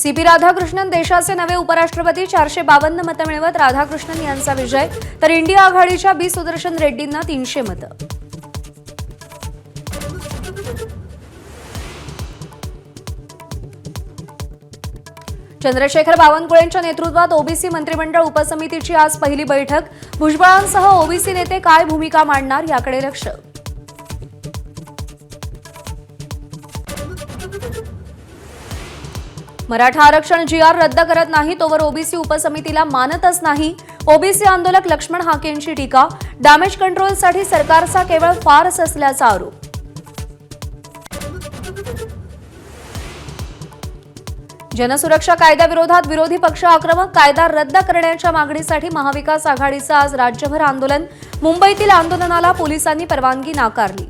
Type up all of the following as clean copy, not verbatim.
CP Radhakrishnan देशाचे नवे उपराष्ट्रपती 452 मतं मिळवत राधाकृष्णन यांचा विजय, तर इंडिया आघाडीच्या बी सुदर्शन रेड्डींना 300 मतं. चंद्रशेखर बावनकुळेंच्या नेतृत्वात ओबीसी मंत्रिमंडळ उपसमितीची आज पहिली बैठक. भुजबळांसह ओबीसी नेते काय भूमिका मांडणार याकडे लक्ष. मराठा आरक्षण जीआर रद्द करत नाही तोवर ओबीसी उपसमितीला मानतच नाही. ओबीसी आंदोलक लक्ष्मण हाकेंची टीका. डॅमेज कंट्रोलसाठी सरकारचा केवळ फारस असल्याचा आरोप. जनसुरक्षा कायद्याविरोधात विरोधी पक्ष आक्रमक. कायदा रद्द करण्याच्या मागणीसाठी महाविकास आघाडीचं आज राज्यभर आंदोलन. मुंबईतील आंदोलनाला पोलिसांनी परवानगी नाकारली.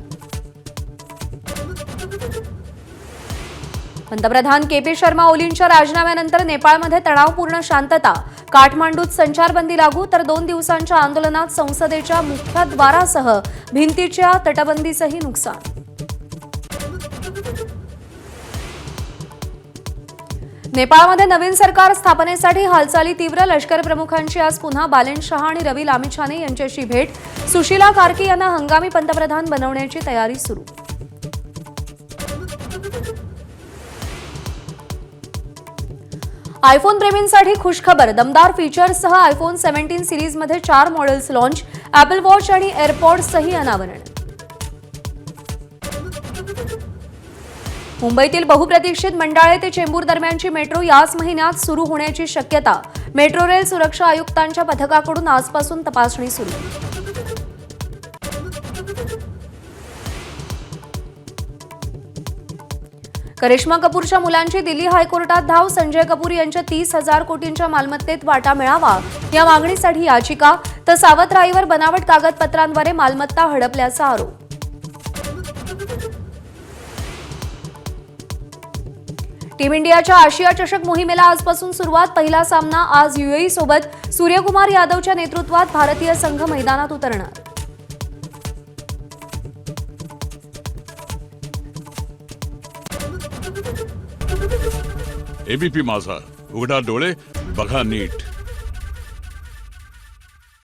पंतप्रधान केपी शर्मा ओलींच्या राजीनाम्यानंतर नेपाळमध्ये तणावपूर्ण शांतता. काठमांडूत संचारबंदी लागू, तर 2 दिवसांच्या आंदोलनात संसदेच्या मुख्यद्वारासह भिंतीच्या तटबंदीचंही नुकसान. नेपाळमध्ये नवीन सरकार स्थापनेसाठी हालचाली तीव्र. लष्कर प्रमुखांची आज पुन्हा बालेन शहा आणि रवी लामिछाने यांच्याशी भेट. सुशीला कार्की यांना हंगामी पंतप्रधान बनवण्याची तयारी सुरू. आयफोन प्रेमींसाठी खुशखबर. दमदार फीचर्ससह आयफोन 17 सिरीजमध्ये 4 मॉडेल्स लॉन्च. ॲपल वॉच आणि एअरपॉड्सचंही अनावरण. मुंबईतील बहुप्रतीक्षित मंडाळे ते चेंबूर दरम्यानची मेट्रो याच महिन्यात सुरू होण्याची शक्यता. मेट्रो रेल सुरक्षा आयुक्तांच्या पथकाकडून आजपासून तपासणी सुरू. करिश्मा कपूरच्या मुलांची दिल्ली हायकोर्टात धाव. संजय कपूर यांच्या 30,000 कोटींच्या मालमत्तेत वाटा मिळावा या मागणीसाठी याचिका. तर सावंतराईवर बनावट कागदपत्रांद्वारे मालमत्ता हडपल्याचा आरोप. टीम इंडियाच्या आशिया चषक मोहिमेला आजपासून सुरुवात. पहिला सामना आज यूएई सोबत. सूर्यकुमार यादवच्या नेतृत्वात भारतीय संघ मैदानात उतरणार. एबीपी माझा, उघडा डोळे बघा नीट.